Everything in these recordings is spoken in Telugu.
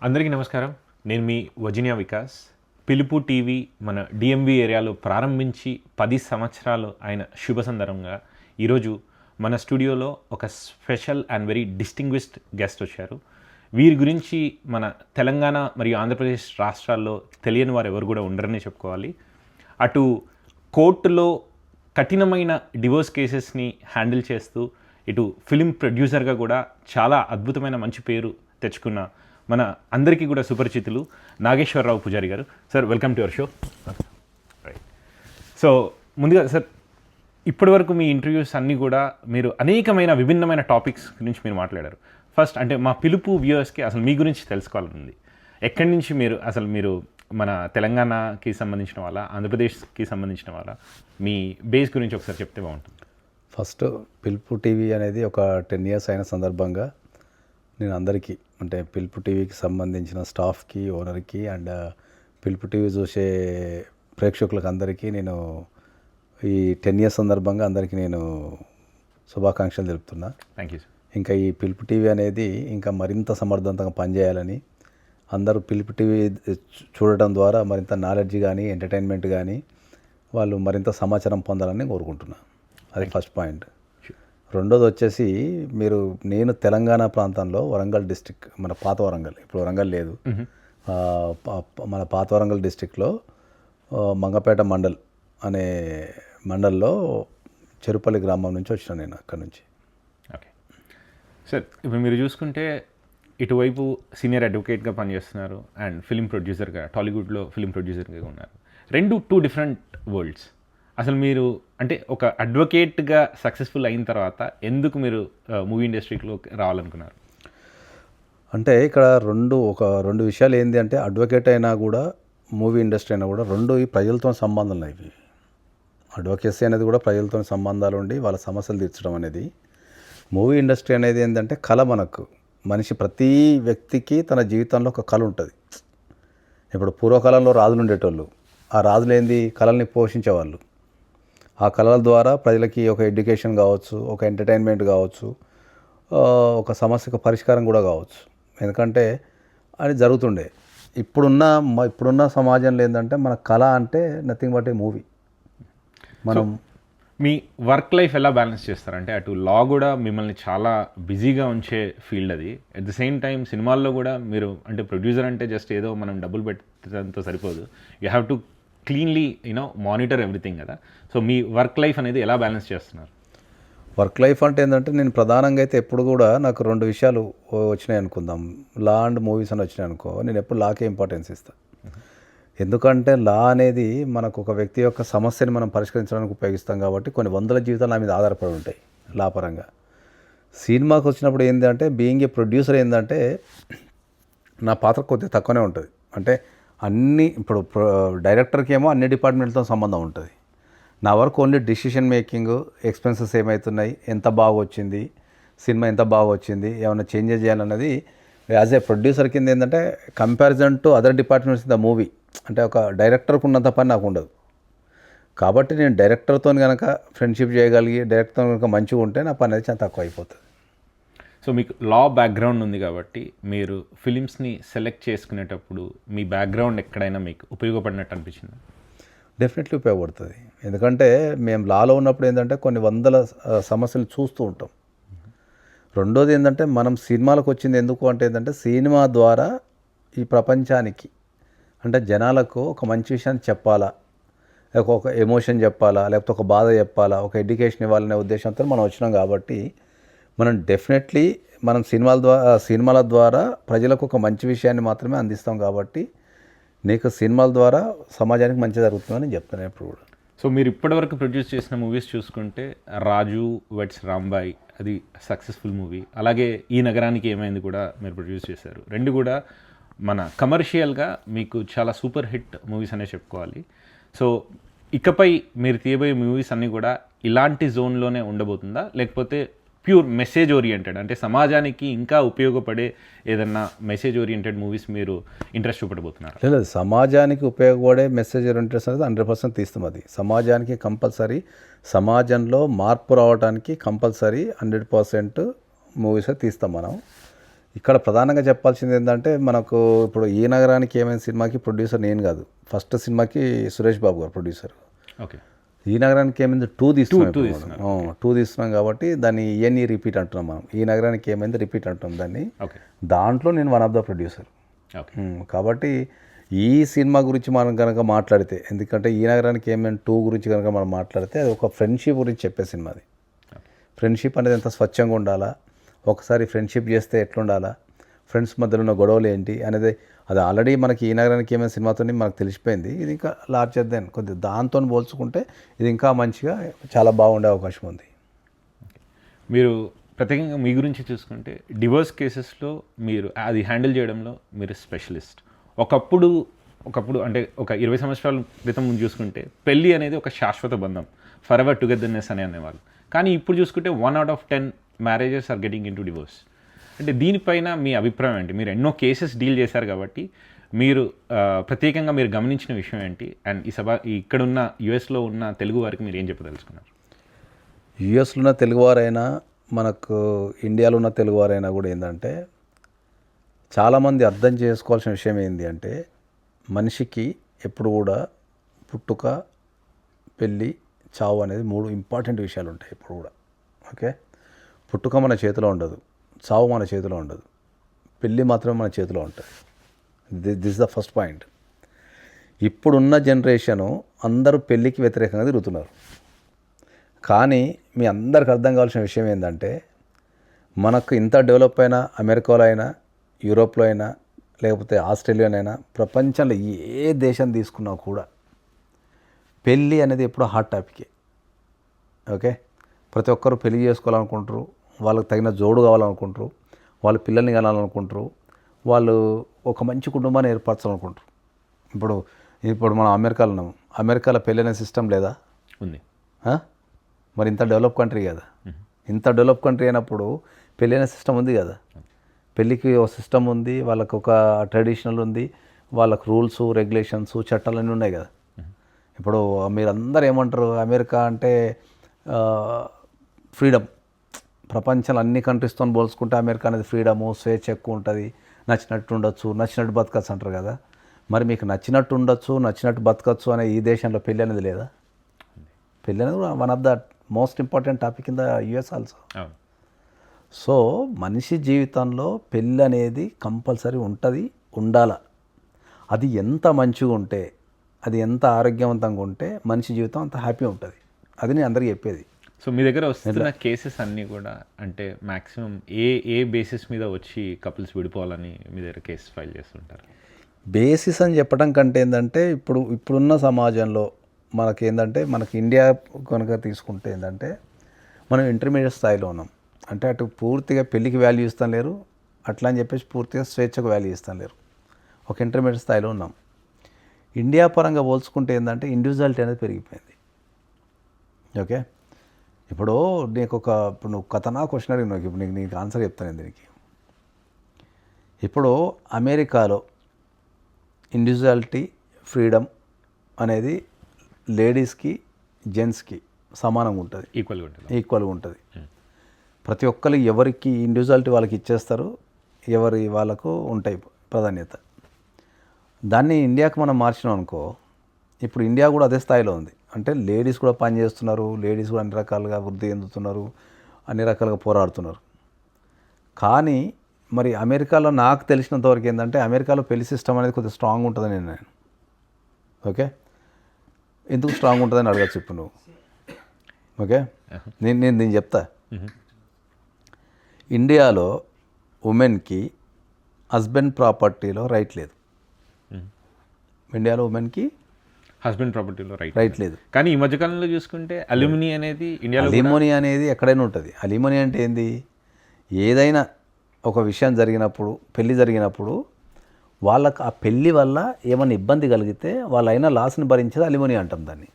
అందరికీ నమస్కారం. నేను మీ వర్జీనియా వికాస్. పిలుపు టీవీ మన డిఎంవి ఏరియాలో ప్రారంభించి 10 సంవత్సరాలు అయిన శుభ సందర్భంగా ఈరోజు మన స్టూడియోలో ఒక special and very distinguished guest వచ్చారు. వీరి గురించి మన తెలంగాణ మరియు ఆంధ్రప్రదేశ్ రాష్ట్రాల్లో తెలియని వారు ఎవరు కూడా ఉండరని చెప్పుకోవాలి. అటు కోర్టులో కఠినమైన డివోర్స్ కేసెస్ని హ్యాండిల్ చేస్తూ ఇటు ఫిలిం ప్రొడ్యూసర్గా కూడా చాలా అద్భుతమైన మంచి పేరు తెచ్చుకున్న మన అందరికీ కూడా సుపరిచితులు నాగేశ్వరరావు పూజారి గారు. Sir, welcome to your show. Right. So ముందుగా సార్, ఇప్పటివరకు మీ ఇంటర్వ్యూస్ అన్నీ కూడా మీరు అనేకమైన విభిన్నమైన టాపిక్స్ గురించి మీరు మాట్లాడారు. ఫస్ట్ అంటే మా పిలుపు వ్యూవర్స్కి అసలు మీ గురించి తెలుసుకోవాలని, ఎక్కడి నుంచి మీరు మన తెలంగాణకి సంబంధించిన వాళ్ళ, ఆంధ్రప్రదేశ్కి సంబంధించిన వాళ్ళ, మీ బేస్ గురించి ఒకసారి చెప్తే బాగుంటుంది. ఫస్ట్ పిలుపు టీవీ అనేది ఒక 10 years అయిన సందర్భంగా నేను అందరికీ, అంటే పిలుపు టీవీకి సంబంధించిన స్టాఫ్కి, ఓనర్కి అండ్ పిలుపు టీవీ చూసే ప్రేక్షకులకు అందరికీ నేను ఈ 10 years సందర్భంగా అందరికీ నేను శుభాకాంక్షలు తెలుపుతున్నా. Thank you sir. ఇంకా ఈ పిలుపు టీవీ అనేది ఇంకా మరింత సమర్థవంతంగా పనిచేయాలని, అందరూ పిలుపు టీవీ చూడటం ద్వారా మరింత నాలెడ్జ్ కానీ ఎంటర్టైన్మెంట్ కానీ వాళ్ళు మరింత సమాచారం పొందాలని కోరుకుంటున్నా. అది ఫస్ట్ పాయింట్. రెండోది వచ్చేసి, నేను తెలంగాణ ప్రాంతంలో వరంగల్ డిస్టిక్, మన పాత వరంగల్, ఇప్పుడు వరంగల్ లేదు, మన పాత వరంగల్ డిస్టిక్లో మంగపేట మండల్ అనే మండల్లో చెరుపల్లి గ్రామం నుంచి వచ్చిన నేను అక్కడ నుంచి. ఓకే సార్, ఇప్పుడు మీరు చూసుకుంటే ఇటువైపు సీనియర్ అడ్వకేట్గా పనిచేస్తున్నారు అండ్ ఫిలిం ప్రొడ్యూసర్గా, టాలీవుడ్లో ఫిలిం ప్రొడ్యూసర్గా ఉన్నారు. Two different world's. అసలు మీరు అంటే ఒక అడ్వకేట్గా సక్సెస్ఫుల్ అయిన తర్వాత ఎందుకు మీరు మూవీ ఇండస్ట్రీలో రావాలనుకున్నారు? అంటే ఇక్కడ రెండు విషయాలు ఏంటి అంటే, అడ్వకేట్ అయినా కూడా మూవీ ఇండస్ట్రీ అయినా కూడా రెండు ఈ ప్రజలతో సంబంధాలు ఇవి. అడ్వకేసీ అనేది కూడా ప్రజలతో సంబంధాలు ఉండి వాళ్ళ సమస్యలు తీర్చడం అనేది. మూవీ ఇండస్ట్రీ అనేది ఏంటంటే కళ. ప్రతి వ్యక్తికి తన జీవితంలో ఒక కళ ఉంటుంది. ఇప్పుడు పూర్వకాలంలో రాజులు ఉండేటోళ్ళు, ఆ రాజులు ఏంది, కళల్ని పోషించేవాళ్ళు. ఆ కళల ద్వారా ప్రజలకి ఒక ఎడ్యుకేషన్ కావచ్చు, ఒక ఎంటర్టైన్మెంట్ కావచ్చు, ఒక సమస్యకు పరిష్కారం కూడా కావచ్చు. ఎందుకంటే అది జరుగుతుండే. ఇప్పుడున్న సమాజంలో ఏంటంటే మన కళ అంటే nothing but A movie. Me work life ఎలా బ్యాలెన్స్ చేస్తారంటే, అటు లా కూడా మిమ్మల్ని చాలా బిజీగా ఉంచే ఫీల్డ్ అది. అట్ ద సేమ్ టైం సినిమాల్లో కూడా మీరు అంటే ప్రొడ్యూసర్ అంటే జస్ట్ ఏదో మనం డబ్బులు పెట్టడంతో సరిపోదు. You have to cleanly monitor everything కదా. సో మీ వర్క్ లైఫ్ అనేది ఎలా బ్యాలెన్స్ చేస్తున్నారు? వర్క్ లైఫ్ అంటే ఏంటంటే, నేను ప్రధానంగా అయితే ఎప్పుడు కూడా నాకు 2 విషయాలు వచ్చినాయి అనుకుందాం. లా అండ్ మూవీస్ అని వచ్చినాయి అనుకో, నేను ఎప్పుడు లాకే ఇంపార్టెన్స్ ఇస్తాను. ఎందుకంటే లా అనేది మనకు ఒక వ్యక్తి యొక్క సమస్యని మనం పరిష్కరించడానికి ఉపయోగిస్తాం కాబట్టి కొన్ని వందల జీవితాలు నా మీద ఆధారపడి ఉంటాయి లా పరంగా. సినిమాకి వచ్చినప్పుడు ఏంటంటే, బీయింగ్ ఏ ప్రొడ్యూసర్ ఏంటంటే నా పాత్ర కొద్దిగా తక్కువనే ఉంటుంది. అంటే ఇప్పుడు డైరెక్టర్కి ఏమో అన్ని డిపార్ట్మెంట్లతో సంబంధం ఉంటుంది. నా వరకు ఓన్లీ డిసిషన్ మేకింగ్, ఎక్స్పెన్సెస్ ఏమవుతున్నాయి, ఎంత బాగా వచ్చింది, సినిమా ఎంత బాగా వచ్చింది, ఏమైనా చేంజెస్ చేయాలన్నది యాజ్ ఏ ప్రొడ్యూసర్ కింద ఏంటంటే comparison to other departments in the movie. అంటే ఒక డైరెక్టర్కి ఉన్నంత పని నాకు ఉండదు. కాబట్టి నేను డైరెక్టర్తో కనుక ఫ్రెండ్షిప్ చేయగలిగి, డైరెక్టర్తో కనుక మంచిగా ఉంటే నా పని అనేది చాలా తక్కువ అయిపోతుంది. సో మీకు లా బ్యాక్గ్రౌండ్ ఉంది కాబట్టి మీరు ఫిలిమ్స్ని సెలెక్ట్ చేసుకునేటప్పుడు మీ బ్యాక్గ్రౌండ్ ఎక్కడైనా మీకు ఉపయోగపడినట్టు అనిపించింది? డెఫినెట్లీ ఉపయోగపడుతుంది. ఎందుకంటే మేము లాలో ఉన్నప్పుడు ఏంటంటే కొన్ని వందల సమస్యలు చూస్తూ ఉంటాం. రెండోది ఏంటంటే, మనం సినిమాలకు వచ్చింది ఎందుకు అంటే ఏంటంటే, సినిమా ద్వారా ఈ ప్రపంచానికి అంటే జనాలకు ఒక మంచి విషయాన్ని చెప్పాలా, లేకపోతే ఒక ఎమోషన్ చెప్పాలా, లేకపోతే ఒక బాధ చెప్పాలా, ఒక ఎడ్యుకేషన్ ఇవ్వాలనే ఉద్దేశంతో మనం వచ్చినాం. కాబట్టి మనం డెఫినెట్లీ సినిమాల ద్వారా ప్రజలకు ఒక మంచి విషయాన్ని మాత్రమే అందిస్తాం. కాబట్టి నీకు సినిమాల ద్వారా సమాజానికి మంచి జరుగుతుందని చెప్తాను ఎప్పుడు కూడా. సో మీరు ఇప్పటివరకు ప్రొడ్యూస్ చేసిన మూవీస్ చూసుకుంటే రాజు వెడ్స్ రాంబాయ్, అది సక్సెస్ఫుల్ మూవీ. అలాగే ఈ నగరానికి ఏమైంది కూడా మీరు ప్రొడ్యూస్ చేశారు. రెండు కూడా మన కమర్షియల్గా మీకు చాలా సూపర్ హిట్ మూవీస్ అనే చెప్పుకోవాలి. సో ఇకపై మీరు తీయబోయే మూవీస్ అన్నీ కూడా ఇలాంటి జోన్లోనే ఉండబోతుందా, లేకపోతే ప్యూర్ మెసేజ్ ఓరియంటెడ్ అంటే సమాజానికి ఇంకా ఉపయోగపడే ఏదన్నా మెసేజ్ ఓరియంటెడ్ మూవీస్ మీరు ఇంట్రెస్ట్ చూపడబోతున్నారు? లేదు, సమాజానికి ఉపయోగపడే మెసేజ్ ఓరియంటెడ్ అనేది 100% తీస్తాం. అది సమాజానికి కంపల్సరీ, సమాజంలో మార్పు రావడానికి కంపల్సరీ 100% మూవీస్ తీస్తాం మనం. ఇక్కడ ప్రధానంగా చెప్పాల్సింది ఏంటంటే మనకు ఇప్పుడు ఈ నగరానికి ఏమైనా సినిమాకి ప్రొడ్యూసర్ నేను కాదు. ఫస్ట్ సినిమాకి సురేష్ బాబు గారు ప్రొడ్యూసర్. ఓకే. ఈ నగరానికి ఏమైంది 2 తీస్తున్నాం కాబట్టి దాన్ని ఇవన్నీ రిపీట్ అంటున్నాం మనం. ఈ నగరానికి ఏమైంది రిపీట్ అంటున్నాం దాన్ని. ఓకే. దాంట్లో నేను one of the producer. Okay. కాబట్టి ఈ సినిమా గురించి మనం కనుక మాట్లాడితే, ఎందుకంటే ఈ నగరానికి ఏమైనా 2 గురించి కనుక మనం మాట్లాడితే అది ఒక ఫ్రెండ్షిప్ గురించి చెప్పే సినిమా అది. ఫ్రెండ్షిప్ అనేది ఎంత స్వచ్ఛంగా ఉండాలా, ఒకసారి ఫ్రెండ్షిప్ చేస్తే ఎట్లుండాలా, ఫ్రెండ్స్ మధ్యలో ఉన్న గొడవలు ఏంటి అనేది అది ఆల్రెడీ మనకి ఈ నగరానికి ఏమైనా సినిమాతో మనకు తెలిసిపోయింది. ఇది ఇంకా లార్జర్ దెన్ కొద్దిగా దాంతో పోల్చుకుంటే ఇది ఇంకా మంచిగా చాలా బాగుండే అవకాశం ఉంది. మీరు ప్రత్యేకంగా మీ గురించి చూసుకుంటే డివోర్స్ కేసెస్లో మీరు అది హ్యాండిల్ చేయడంలో మీరు స్పెషలిస్ట్. ఒకప్పుడు అంటే ఒక 20 సంవత్సరాల క్రితం ముందు చూసుకుంటే పెళ్ళి అనేది ఒక శాశ్వత బంధం, ఫర్ ఎవర్ టుగెదర్నెస్ అని అనేవాళ్ళు. కానీ ఇప్పుడు చూసుకుంటే 1 out of 10 marriages are getting into divorce. అంటే దీనిపైన మీ అభిప్రాయం ఏంటి? మీరు ఎన్నో కేసెస్ డీల్ చేశారు కాబట్టి మీరు ప్రత్యేకంగా మీరు గమనించిన విషయం ఏంటి? అండ్ ఇక్కడున్న యుఎస్లో ఉన్న తెలుగు వారికి మీరు ఏం చెప్పదలుచుకున్నారు? యుఎస్లో ఉన్న తెలుగువారైనా మనకు ఇండియాలో ఉన్న తెలుగువారైనా కూడా ఏంటంటే చాలామంది అర్థం చేసుకోవాల్సిన విషయం ఏంటి అంటే మనిషికి ఎప్పుడు కూడా పుట్టుక, పెళ్ళి, చావు అనేది 3 ఇంపార్టెంట్ విషయాలు ఉంటాయి ఇప్పుడు కూడా. ఓకే. పుట్టుక మన చేతిలో ఉండదు, చావు మన చేతిలో ఉండదు, పెళ్ళి మాత్రమే మన చేతిలో ఉంటుంది. This the first point. ఇప్పుడున్న జనరేషను అందరూ పెళ్ళికి వ్యతిరేకంగా తిరుగుతున్నారు. కానీ మీ అందరికి అర్థం కావాల్సిన విషయం ఏంటంటే మనకు ఇంత డెవలప్ అయినా అమెరికాలో అయినా, యూరోప్లో అయినా, లేకపోతే ఆస్ట్రేలియానైనా, ప్రపంచంలో ఏ దేశం తీసుకున్నా కూడా పెళ్ళి అనేది ఎప్పుడూ హాట్ టాపికే. ఓకే. ప్రతి ఒక్కరు పెళ్ళి చేసుకోవాలనుకుంటారు, వాళ్ళకి తగిన జోడు కావాలనుకుంటారు, వాళ్ళ పిల్లల్ని కనాలనుకుంటారు, వాళ్ళు ఒక మంచి కుటుంబాన్ని ఏర్పరచాలనుకుంటారు. ఇప్పుడు మనం అమెరికాలో ఉన్నాము. అమెరికాలో పెళ్ళి అనే సిస్టమ్ లేదా? ఉంది. మరి ఇంత డెవలప్ కంట్రీ కదా. ఇంత డెవలప్ కంట్రీ అయినప్పుడు పెళ్ళి అనే సిస్టమ్ ఉంది కదా. పెళ్ళికి ఒక సిస్టమ్ ఉంది, వాళ్ళకు ఒక ట్రెడిషనల్ ఉంది, వాళ్ళకు రూల్స్, రెగ్యులేషన్స్, చట్టాలు అన్నీ ఉన్నాయి కదా. ఇప్పుడు మీరందరూ ఏమంటారు, అమెరికా అంటే ఫ్రీడమ్. ప్రపంచంలో అన్ని కంట్రీస్తో పోల్చుకుంటే అమెరికా అనేది ఫ్రీడము, స్వేచ్ఛ ఎక్కువ ఉంటుంది, నచ్చినట్టు ఉండొచ్చు, నచ్చినట్టు బతకచ్చు అంటారు కదా. మరి మీకు నచ్చినట్టు ఉండొచ్చు, నచ్చినట్టు బతకచ్చు అనే ఈ దేశంలో పెళ్ళి అనేది లేదా? పెళ్ళి అనేది one of the most important topic in the US also. So మనిషి జీవితంలో పెళ్ళి అనేది కంపల్సరీ ఉంటుంది, ఉండాల. అది ఎంత మంచిగా ఉంటే, అది ఎంత ఆరోగ్యవంతంగా ఉంటే మనిషి జీవితం అంత హ్యాపీ ఉంటుంది. అది నేను అందరికీ చెప్పేది. సో మీ దగ్గర వస్తున్న కేసెస్ అన్నీ కూడా అంటే మ్యాక్సిమం ఏ బేసిస్ మీద వచ్చి కపుల్స్ విడిపోవాలని మీ దగ్గర కేసు ఫైల్ చేస్తుంటారు? బేసిస్ అని చెప్పడం కంటే ఏంటంటే ఇప్పుడున్న సమాజంలో మనకి ఇండియా కనుక తీసుకుంటే ఏంటంటే మనం ఇంటర్మీడియట్ స్థాయిలో ఉన్నాం. అంటే అటు పూర్తిగా పెళ్ళికి వాల్యూ ఇస్తాం లేరు, అట్లా అని చెప్పేసి పూర్తిగా స్వేచ్ఛకు వాల్యూ ఇస్తాం లేరు. ఒక ఇంటర్మీడియట్ స్థాయిలో ఉన్నాం. ఇండియా పరంగా పోల్చుకుంటే ఏంటంటే ఇండివిజువాలిటీ అనేది పెరిగిపోయింది. ఓకే. ఇప్పుడు నువ్వు కథనా క్వశ్చన్ అడిగిన ఇప్పుడు నీకు ఆన్సర్ చెప్తాను దీనికి. ఇప్పుడు అమెరికాలో ఇండివిజువాలిటీ, ఫ్రీడమ్ అనేది లేడీస్కి, జెంట్స్కి సమానంగా ఉంటుంది, ఈక్వల్గా ఉంటుంది. ప్రతి ఒక్కరు ఎవరికి ఇండివిజువాలిటీ వాళ్ళకి ఇచ్చేస్తారు, వాళ్ళకు ఉంటాయి ప్రాధాన్యత. దాన్ని ఇండియాకి మనం మార్చినాం అనుకో, ఇప్పుడు ఇండియా కూడా అదే స్థాయిలో ఉంది. అంటే లేడీస్ కూడా పని చేస్తున్నారు, లేడీస్ కూడా అన్ని రకాలుగా వృద్ధి చెందుతున్నారు, అన్ని రకాలుగా పోరాడుతున్నారు. కానీ మరి అమెరికాలో నాకు తెలిసినంతవరకు ఏంటంటే అమెరికాలో పెళ్లి సిస్టమ్ అనేది కొద్దిగా స్ట్రాంగ్ ఉంటుందని నేను. ఓకే. ఎందుకు స్ట్రాంగ్ ఉంటుందని అడగచ్చు ఇప్పుడు నువ్వు. ఓకే. నేను చెప్తా. ఇండియాలో ఉమెన్కి హస్బెండ్ ప్రాపర్టీలో రైట్ లేదు. ఇండియాలో ఉమెన్కి హస్బెండ్ ప్రాపర్టీలో రైట్ లేదు. కానీ ఈ మధ్యకాలంలో చూసుకుంటే అలిమనీ అనేది ఇండియాలో అలిమనీ అనేది ఎక్కడైనా ఉంటుంది. అలిమనీ అంటే ఏంది? ఏదైనా ఒక విషయం జరిగినప్పుడు, పెళ్ళి జరిగినప్పుడు వాళ్ళకు ఆ పెళ్ళి వల్ల ఏమైనా ఇబ్బంది కలిగితే వాళ్ళైనా లాస్ని భరించేది అలిమనీ అంటాం దాన్ని.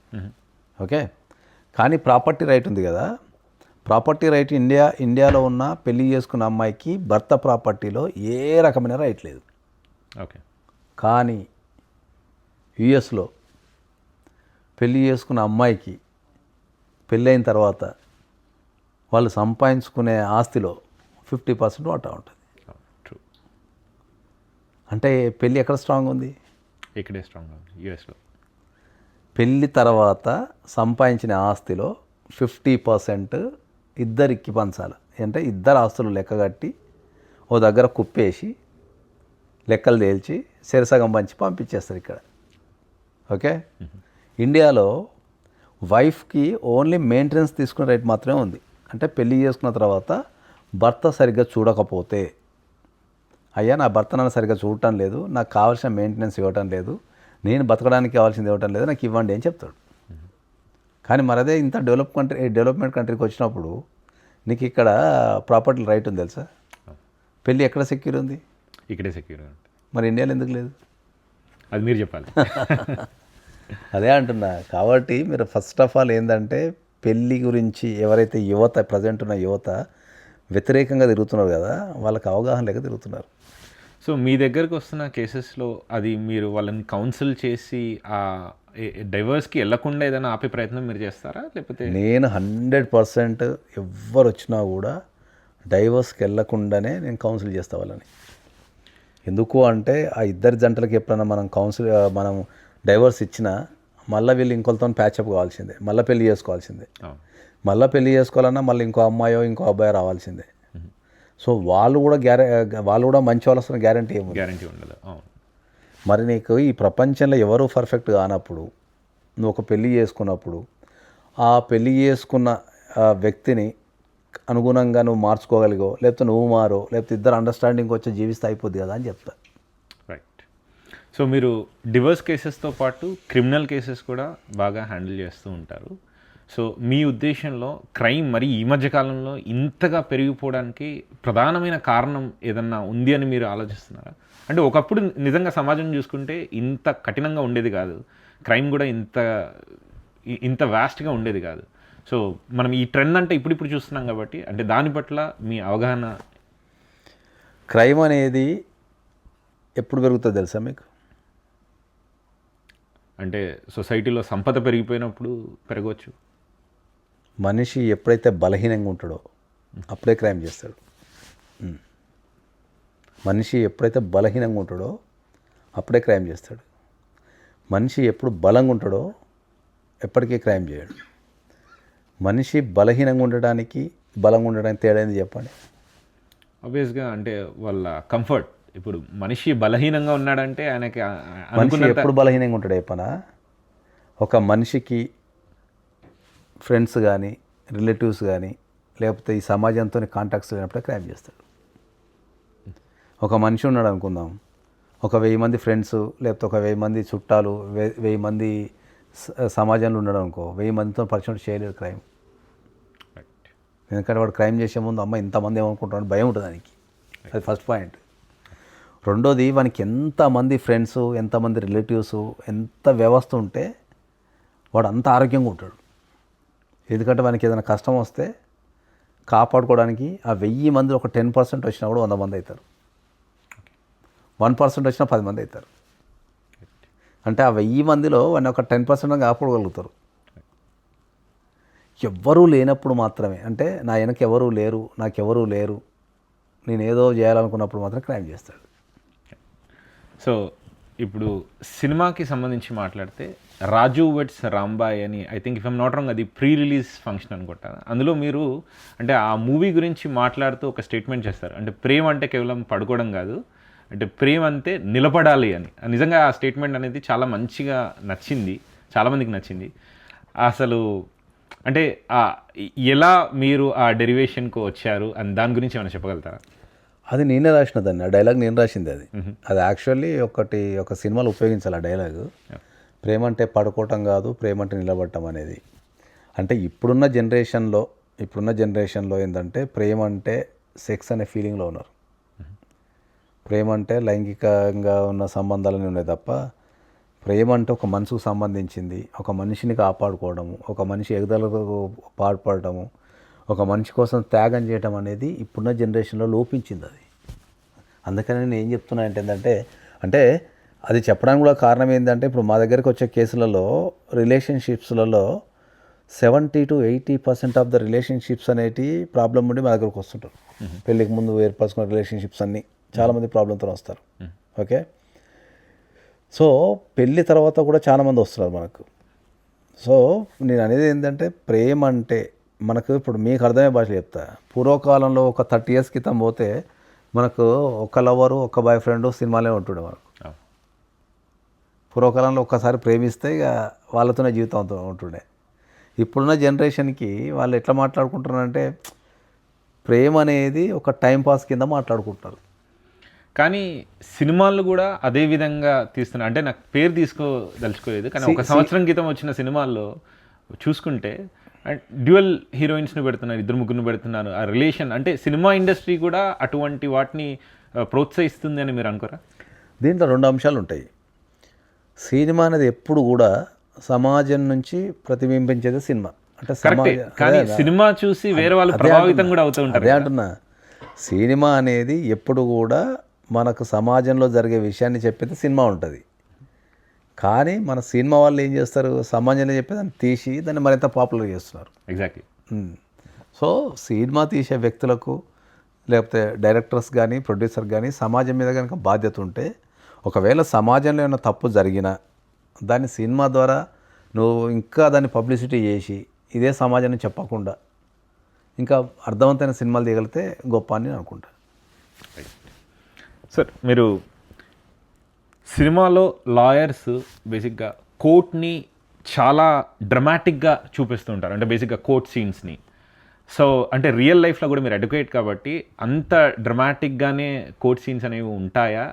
ఓకే. కానీ ప్రాపర్టీ రైట్ ఉంది కదా. ప్రాపర్టీ రైట్ ఇండియాలో ఉన్న పెళ్ళి చేసుకున్న అమ్మాయికి భర్త ప్రాపర్టీలో ఏ రకమైన రైట్ లేదు. ఓకే. కానీ యుఎస్లో పెళ్ళి చేసుకున్న అమ్మాయికి పెళ్ళైన తర్వాత వాళ్ళు సంపాదించుకునే ఆస్తిలో 50% వాటా ఉంటుంది. అంటే పెళ్ళి ఎక్కడ స్ట్రాంగ్ ఉంది? ఇక్కడే స్ట్రాంగ్గా ఉంది, యూఎస్లో. పెళ్ళి తర్వాత సంపాదించిన ఆస్తిలో 50% ఇద్దరికి పంచాలి. అంటే ఇద్దరు ఆస్తులు లెక్కగట్టి ఓ దగ్గర కుప్పేసి లెక్కలు తేల్చి సరిసగం పంచి పంపించేస్తారు ఇక్కడ. ఓకే, ఇండియాలో వైఫ్కి ఓన్లీ మెయింటెనెన్స్ తీసుకునే రైట్ మాత్రమే ఉంది. అంటే పెళ్ళి చేసుకున్న తర్వాత భర్త సరిగ్గా చూడకపోతే, అయ్యా నా భర్త నన్ను సరిగ్గా చూడటం లేదు, నాకు కావాల్సిన మెయింటెనెన్స్ ఇవ్వటం లేదు, నేను బతకడానికి కావాల్సింది ఇవ్వటం లేదు, నాకు ఇవ్వండి అని చెప్తాడు. కానీ మరి అదే ఇంత డెవలప్మెంట్ కంట్రీకి వచ్చినప్పుడు నీకు ఇక్కడ ప్రాపర్టీ రైట్ ఉంది తెలుసా? పెళ్ళి ఎక్కడ సెక్యూర్ ఉంది? ఇక్కడే సెక్యూర్. మరి ఇండియాలో ఎందుకు లేదు? అది మీరు చెప్పాలి. అదే అంటున్నా. కాబట్టి మీరు ఫస్ట్ ఆఫ్ ఆల్ ఏంటంటే పెళ్ళి గురించి ఎవరైతే యువత ప్రజెంట్ ఉన్న యువత వ్యతిరేకంగా తిరుగుతున్నారు కదా, వాళ్ళకి అవగాహన లేక తిరుగుతున్నారు. సో మీ దగ్గరకు వస్తున్న కేసెస్లో అది మీరు వాళ్ళని కౌన్సిల్ చేసి ఆ డైవర్స్కి వెళ్ళకుండా ఏదైనా ఆపే ప్రయత్నం మీరు చేస్తారా, లేకపోతే? నేను 100% ఎవరు వచ్చినా కూడా డైవర్స్కి వెళ్ళకుండానే నేను కౌన్సిల్ చేస్తా వాళ్ళని. ఎందుకు అంటే ఆ ఇద్దరి జంటలకి ఎప్పుడైనా మనం డైవర్స్ ఇచ్చినా మళ్ళీ వీళ్ళు ఇంకొకరితో ప్యాచప్ కావాల్సిందే, మళ్ళీ పెళ్లి చేసుకోవాల్సిందే. మళ్ళీ పెళ్లి చేసుకోవాలన్నా మళ్ళీ ఇంకో అమ్మాయో ఇంకో అబ్బాయో రావాల్సిందే. సో వాళ్ళు కూడా మంచి వాళ్ళు వస్తున్న గ్యారంటీ ఉండదు. మరి నీకు ఈ ప్రపంచంలో ఎవరు పర్ఫెక్ట్ కానప్పుడు నువ్వు ఒక పెళ్ళి చేసుకున్నప్పుడు ఆ పెళ్ళి చేసుకున్న వ్యక్తిని అనుగుణంగా నువ్వు మార్చుకోగలిగో, లేకపోతే నువ్వు మారో, లేకపోతే ఇద్దరు అండర్స్టాండింగ్ వచ్చి జీవిస్తే అయిపోద్ది కదా అని చెప్తా. రైట్. సో మీరు డివోర్స్ కేసెస్తో పాటు క్రిమినల్ కేసెస్ కూడా బాగా హ్యాండిల్ చేస్తూ ఉంటారు. సో మీ ఉద్దేశంలో క్రైమ్ మరి ఈ మధ్యకాలంలో ఇంతగా పెరిగిపోవడానికి ప్రధానమైన కారణం ఏదన్నా ఉంది అని మీరు ఆలోచిస్తున్నారా? అంటే ఒకప్పుడు నిజంగా సమాజం చూసుకుంటే ఇంత కఠినంగా ఉండేది కాదు, క్రైమ్ కూడా ఇంత వాస్ట్గా ఉండేది కాదు. సో మనం ఈ ట్రెండ్ అంటే ఇప్పుడు చూస్తున్నాం కాబట్టి, అంటే దాని పట్ల మీ అవగాహన? క్రైమ్ అనేది ఎప్పుడు పెరుగుతుందో తెలుసా మీకు? అంటే సొసైటీలో సంపద పెరిగిపోయినప్పుడు పెరగవచ్చు. మనిషి ఎప్పుడైతే బలహీనంగా ఉంటాడో అప్పుడే క్రైమ్ చేస్తాడు. మనిషి ఎప్పుడైతే బలహీనంగా ఉంటాడో అప్పుడే క్రైమ్ చేస్తాడు. మనిషి ఎప్పుడు బలంగా ఉంటాడో ఎప్పటికీ క్రైమ్ చేయడు. మనిషి బలహీనంగా ఉండడానికి బలంగా ఉండడానికి తేడా ఏంది చెప్పండి? ఆబ్వియస్గా అంటే వాళ్ళ కంఫర్ట్. ఇప్పుడు మనిషి బలహీనంగా ఉన్నాడంటే ఆయనకి మనిషి ఎప్పుడు బలహీనంగా ఉంటాడు చెప్పనా? ఒక మనిషికి ఫ్రెండ్స్ కానీ రిలేటివ్స్ కానీ లేకపోతే ఈ సమాజంతో కాంటాక్ట్స్ లేనప్పుడే క్రైమ్ చేస్తాడు. ఒక మనిషి ఉన్నాడు అనుకుందాం, ఒక 1000 మంది ఫ్రెండ్స్ లేకపోతే ఒక 1000 మంది చుట్టాలు 1000 మంది సమాజంలో ఉన్నాడు అనుకో, 1000 మందితో పరిచయం చేయలేడు క్రైమ్. ఎందుకంటే వాడు క్రైమ్ చేసే ముందు అమ్మ ఇంతమంది ఏమనుకుంటాడు భయం ఉంటుంది దానికి. అది ఫస్ట్ పాయింట్. రెండోది వానికి ఎంతమంది ఫ్రెండ్స్, ఎంతమంది రిలేటివ్స్, ఎంత వ్యవస్థ ఉంటే వాడు అంత ఆరోగ్యంగా ఉంటాడు. ఎందుకంటే వానికి ఏదైనా కష్టం వస్తే కాపాడుకోవడానికి ఆ 1000 మంది ఒక 10% వచ్చినా కూడా 100 మంది అవుతారు, 1% వచ్చినా 10 మంది అవుతారు. అంటే ఆ 1000 మందిలో వాడిని ఒక 10% కాపాడగలుగుతారు. ఎవ్వరూ లేనప్పుడు మాత్రమే, అంటే నా వెనక ఎవరూ లేరు, నాకెవరూ లేరు, నేను ఏదో చేయాలనుకున్నప్పుడు మాత్రం క్రైమ్ చేస్తాడు. సో ఇప్పుడు సినిమాకి సంబంధించి మాట్లాడితే రాజు వెడ్స్ రాంబాయ్ అని, I think if I'm not wrong, అది ప్రీ రిలీజ్ ఫంక్షన్ అనుకుంటా. అందులో మీరు అంటే ఆ మూవీ గురించి మాట్లాడుతూ ఒక స్టేట్మెంట్ చేస్తారు. అంటే ప్రేమ అంటే కేవలం పడుకోవడం కాదు, అంటే ప్రేమ అంతే నిలబడాలి అని. నిజంగా ఆ స్టేట్మెంట్ అనేది చాలా మంచిగా నచ్చింది, చాలామందికి నచ్చింది. అసలు అంటే ఎలా మీరు ఆ డెరివేషన్కు వచ్చారు అని దాని గురించి ఏమైనా చెప్పగలుగుతారా? అది నేనే రాసిన దాన్ని, ఆ డైలాగ్ నేను రాసింది. అది యాక్చువల్లీ ఒక సినిమాలో ఉపయోగించాలి ఆ డైలాగు. ప్రేమ అంటే పడుకోవటం కాదు, ప్రేమ అంటే నిలబడటం అనేది. అంటే ఇప్పుడున్న జనరేషన్లో ఏంటంటే ప్రేమ అంటే సెక్స్ అనే ఫీలింగ్లో ఉన్నారు. ప్రేమ అంటే లైంగికంగా ఉన్న సంబంధాలనే ఉన్నాయి తప్ప ప్రేమ అంటే ఒక మనసుకు సంబంధించింది, ఒక మనిషిని కాపాడుకోవడము, ఒక మనిషి ఎగదలకు పాటుపడటము, ఒక మనిషి కోసం త్యాగం చేయటం అనేది ఇప్పుడున్న జనరేషన్లో లోపించింది. అది అందుకని నేను ఏం చెప్తున్నా అంటే అది చెప్పడానికి కూడా కారణం ఏంటంటే ఇప్పుడు మా దగ్గరికి వచ్చే కేసులలో రిలేషన్షిప్స్లలో 70 to 80% ఆఫ్ ద రిలేషన్షిప్స్ అనేటి ప్రాబ్లం ఉండి మా దగ్గరకు వస్తుంటారు. పెళ్ళికి ముందు ఏర్పరచుకున్న రిలేషన్షిప్స్ అన్నీ చాలామంది ప్రాబ్లంతో వస్తారు. ఓకే. సో పెళ్ళి తర్వాత కూడా చాలామంది వస్తున్నారు మనకు. సో నేను అనేది ఏంటంటే ప్రేమ అంటే మనకు ఇప్పుడు మీకు అర్థమయ్యే భాష చెప్తా. పూర్వకాలంలో ఒక 30 years క్రితం పోతే మనకు ఒక లవరు ఒక బాయ్ ఫ్రెండ్ సినిమాలే ఉంటుండే మనకు. పూర్వకాలంలో ఒక్కసారి ప్రేమిస్తే ఇక వాళ్ళతోనే జీవితం అంతా ఉంటుండే. ఇప్పుడున్న జనరేషన్కి వాళ్ళు ఎట్లా మాట్లాడుకుంటున్నారంటే ప్రేమ అనేది ఒక టైంపాస్ కింద మాట్లాడుకుంటారు. కానీ సినిమాలు కూడా అదే విధంగా తీస్తున్నారు. అంటే నాకు పేరు తీసుకోదలుచుకోలేదు, కానీ ఒక సంవత్సరం క్రితం వచ్చిన సినిమాల్లో చూసుకుంటే డ్యూయల్ హీరోయిన్స్ని పెడుతున్నారు, ఇద్దరు ముగ్గురు పెడుతున్నారు. ఆ రిలేషన్ అంటే సినిమా ఇండస్ట్రీ కూడా అటువంటి వాటిని ప్రోత్సహిస్తుంది అని మీరు అనుకోరా? దీంట్లో 2 అంశాలు ఉంటాయి. సినిమా అనేది ఎప్పుడు కూడా సమాజం నుంచి ప్రతిబింబించేది సినిమా. అంటే కానీ సినిమా చూసి వేరే వాళ్ళు ప్రభావితం కూడా అవుతూ ఉంటారు. అదే అంటున్నా, సినిమా అనేది ఎప్పుడు కూడా మనకు సమాజంలో జరిగే విషయాన్ని చెప్పేది సినిమా ఉంటుంది. కానీ మన సినిమా వాళ్ళు ఏం చేస్తారు, సమాజంలో చెప్పేదాన్ని తీసి దాన్ని మరింత పాపులర్ చేస్తున్నారు. ఎగ్జాక్ట్లీ. సో సినిమా తీసే వ్యక్తులకు లేకపోతే డైరెక్టర్స్ కానీ ప్రొడ్యూసర్ కానీ సమాజం మీద కనుక బాధ్యత ఉంటే, ఒకవేళ సమాజంలో ఏమైనా తప్పు జరిగినా దాన్ని సినిమా ద్వారా నువ్వు ఇంకా దాన్ని పబ్లిసిటీ చేసి ఇదే సమాజాన్ని చెప్పకుండా ఇంకా అర్థవంతమైన సినిమాలు తీయగలిగితే గొప్ప అని నేను అనుకుంటా. సార్, మీరు సినిమాలో లాయర్స్ బేసిక్గా కోర్ట్ని చాలా డ్రమాటిక్గా చూపిస్తూ ఉంటారు, అంటే బేసిక్గా కోర్ట్ సీన్స్ని. సో అంటే రియల్ లైఫ్లో కూడా మీరు అడ్వకేట్ కాబట్టి అంత డ్రమాటిక్గానే కోర్ట్ సీన్స్ అనేవి ఉంటాయా,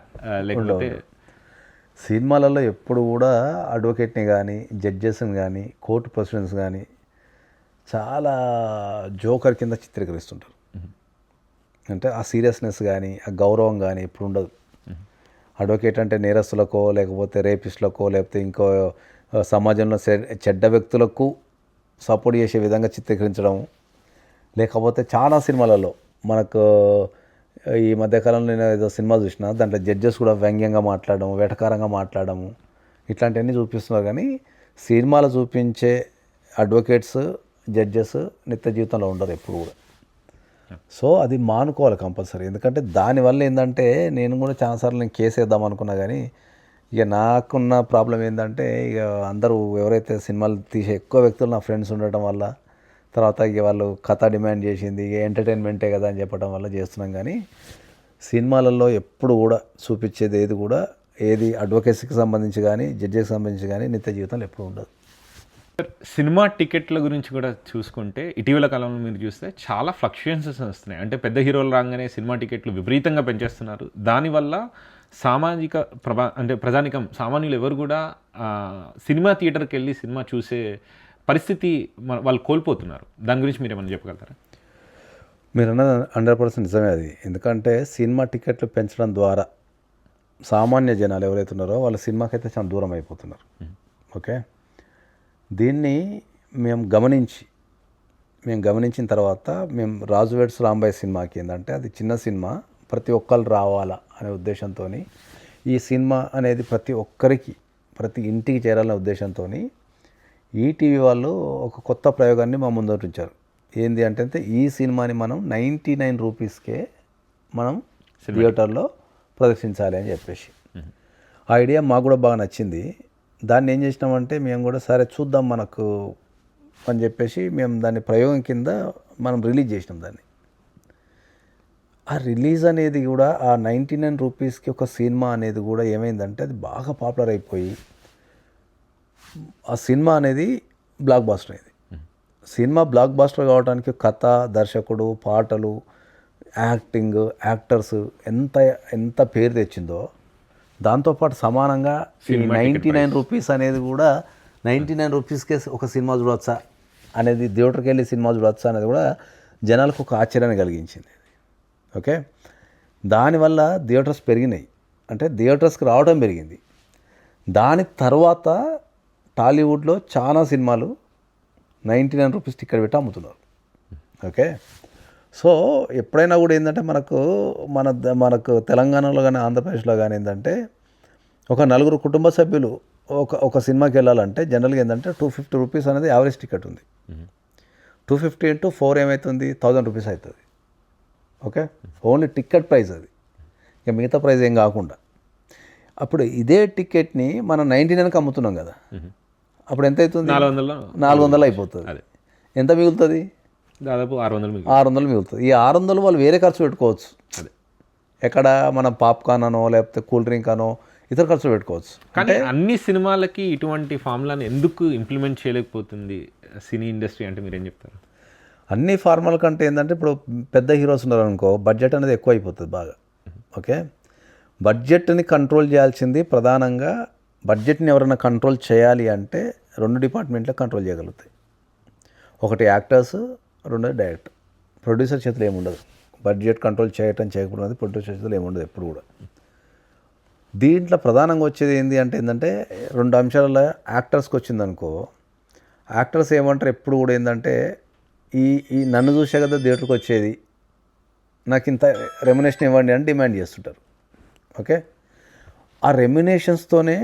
లేకపోతే? సినిమాలలో ఎప్పుడు కూడా అడ్వకేట్ని కానీ జడ్జెస్ని కానీ కోర్టు ప్రొసీడింగ్స్ కానీ చాలా జోకర్ కింద చిత్రీకరిస్తుంటారు. అంటే ఆ సీరియస్నెస్ కానీ ఆ గౌరవం కానీ ఎప్పుడు ఉండదు. అడ్వకేట్ అంటే నేరస్తులకో లేకపోతే రేపిస్టులకో లేకపోతే ఇంకో సమాజంలో చెడ్డ వ్యక్తులకు సపోర్ట్ చేసే విధంగా చిత్రీకరించడం. లేకపోతే చాలా సినిమాలలో మనకు ఈ మధ్యకాలంలో నేను ఏదో సినిమా చూసిన, దాంట్లో జడ్జెస్ కూడా వ్యంగ్యంగా మాట్లాడడం, వెటకారంగా మాట్లాడము, ఇట్లాంటివన్నీ చూపిస్తున్నారు. కానీ సినిమాలో చూపించే అడ్వకేట్స్ జడ్జెస్ నిత్య జీవితంలో ఉండరు ఎప్పుడు కూడా. సో అది మానుకోవాలి కంపల్సరీ. ఎందుకంటే దానివల్ల ఏంటంటే నేను కూడా చాలాసార్లు నేను కేసు వేద్దాం అనుకున్నా, కానీ ఇక నాకున్న ప్రాబ్లం ఏంటంటే ఇక అందరూ ఎవరైతే సినిమాలు తీసే ఎక్కువ వ్యక్తులు నా ఫ్రెండ్స్ ఉండటం వల్ల, తర్వాత ఇక వాళ్ళు కథ డిమాండ్ చేసింది, ఇక ఎంటర్టైన్మెంటే కదా అని చెప్పడం వల్ల చేస్తున్నాం. కానీ సినిమాలలో ఎప్పుడు కూడా చూపించేది ఏది కూడా ఏది అడ్వకేసీకి సంబంధించి కానీ జడ్జికి సంబంధించి కానీ నిత్య జీవితంలో ఎప్పుడు ఉండదు. సినిమా టికెట్ల గురించి కూడా చూసుకుంటే ఇటీవల కాలంలో మీరు చూస్తే చాలా ఫ్లక్చుయేషన్స్ వస్తున్నాయి. అంటే పెద్ద హీరోలు రాగానే సినిమా టికెట్లు విపరీతంగా పెంచేస్తున్నారు. దానివల్ల సామాజిక అంటే ప్రజానికం సామాన్యులు ఎవరు కూడా సినిమా థియేటర్కి వెళ్ళి సినిమా చూసే పరిస్థితి వాళ్ళు కోల్పోతున్నారు. దాని గురించి మీరు ఏమైనా చెప్పగలుగుతారా? మీరు అన్నది 100% నిజమే అది. ఎందుకంటే సినిమా టికెట్లు పెంచడం ద్వారా సామాన్య జనాలు ఎవరైతే ఉన్నారో వాళ్ళు సినిమాకైతే చాలా దూరం అయిపోతున్నారు. ఓకే, దీన్ని మేము గమనించిన తర్వాత మేము రాజు వెడ్స్ రాంబాయ్ సినిమాకి ఏంటంటే అది చిన్న సినిమా, ప్రతి ఒక్కరు రావాలా అనే ఉద్దేశంతో ఈ సినిమా అనేది ప్రతి ఒక్కరికి ప్రతి ఇంటికి చేరాలనే ఉద్దేశంతో ఈటీవీ వాళ్ళు ఒక కొత్త ప్రయోగాన్ని మా ముందు ఉంచారు. ఏంది అంటే ఈ సినిమాని మనం 99 రూపీస్కే మనం థియేటర్లో ప్రదర్శించాలి అని చెప్పేసి ఆ ఐడియా మాకు కూడా బాగా నచ్చింది. దాన్ని ఏం చేసినామంటే మేము కూడా సరే చూద్దాం మనకు అని చెప్పేసి మేము దాన్ని ప్రయోగం కింద మనం రిలీజ్ చేసినాం దాన్ని. ఆ రిలీజ్ అనేది కూడా ఆ 99 రూపీస్కి ఒక సినిమా అనేది కూడా ఏమైందంటే అది బాగా పాపులర్ అయిపోయి ఆ సినిమా అనేది బ్లాక్ బాస్టర్ అయింది. సినిమా బ్లాక్ బాస్టర్ కావడానికి కథ, దర్శకుడు, పాటలు, యాక్టింగ్, యాక్టర్స్ ఎంత పేరు తెచ్చిందో దాంతోపాటు సమానంగా ఈ 99 రూపీస్ అనేది కూడా 99 రూపీస్కే ఒక సినిమా చూడవచ్చా అనేది, థియేటర్కి వెళ్ళి సినిమా చూడవచ్చా అనేది కూడా జనాలకు ఒక ఆశ్చర్యాన్ని కలిగించింది. ఓకే, దానివల్ల థియేటర్స్ పెరిగినాయి, అంటే థియేటర్స్కి రావడం పెరిగింది. దాని తర్వాత టాలీవుడ్లో చాలా సినిమాలు 99 రూపీస్ టికెట్ పెట్టి అమ్ముతున్నారు. ఓకే, సో ఎప్పుడైనా కూడా ఏంటంటే మనకు తెలంగాణలో కానీ ఆంధ్రప్రదేశ్లో కానీ ఏంటంటే ఒక 4 కుటుంబ సభ్యులు ఒక సినిమాకి వెళ్ళాలంటే జనరల్గా ఏంటంటే 250 రూపీస్ అనేది యావరేజ్ టికెట్ ఉంది. 250 × 4 ఏమవుతుంది, 1000 రూపీస్ అవుతుంది. ఓకే, ఓన్లీ టికెట్ ప్రైస్ అది, ఇక మిగతా ప్రైస్ ఏం కాకుండా. అప్పుడు ఇదే టికెట్ని మనం 99కి అమ్ముతున్నాం కదా, అప్పుడు ఎంత అవుతుంది? 400లో 400 అయిపోతుంది. అదే ఎంత మిగులుతుంది? దాదాపు 600 మిగిలి 600 మిగులుతుంది. ఈ 600 వాళ్ళు వేరే ఖర్చు పెట్టుకోవచ్చు. అదే. ఎక్కడ మనం పాప్కార్న్ అనో లేకపోతే కూల్ డ్రింక్ అనో ఇతర ఖర్చులు పెట్టుకోవచ్చు. కానీ అన్ని సినిమాలకి ఇటువంటి ఫార్ములాని ఎందుకు ఇంప్లిమెంట్ చేయలేకపోతుంది సినీ ఇండస్ట్రీ అంటే మీరేం చెప్తారు? అన్ని ఫార్మల్ కంటే ఏంటంటే ఇప్పుడు పెద్ద హీరోస్ ఉన్నారు అనుకో, బడ్జెట్ అనేది ఎక్కువ అయిపోతుంది బాగా. ఓకే, బడ్జెట్ని కంట్రోల్ చేయాల్సింది ప్రధానంగా, బడ్జెట్ని ఎవరైనా కంట్రోల్ చేయాలి అంటే 2 డిపార్ట్మెంట్లో కంట్రోల్ చేయగలుగుతాయి. ఒకటి యాక్టర్స్, రెండోది డైరెక్టర్. ప్రొడ్యూసర్ చేతులు ఏముండదు. బడ్జెట్ కంట్రోల్ చేయకపోవడం అనేది ప్రొడ్యూసర్ చేతులు ఏముండదు ఎప్పుడు కూడా. దీంట్లో ప్రధానంగా వచ్చేది ఏంటంటే 2 అంశాలలో యాక్టర్స్కి వచ్చిందనుకో, యాక్టర్స్ ఏమంటారు ఎప్పుడు కూడా ఏంటంటే ఈ నన్ను చూసే కదా థియేటర్కి వచ్చేది, నాకు ఇంత రెమ్యునేషన్ ఇవ్వండి అని డిమాండ్ చేస్తుంటారు. ఓకే, ఆ రెమ్యునేషన్స్తోనే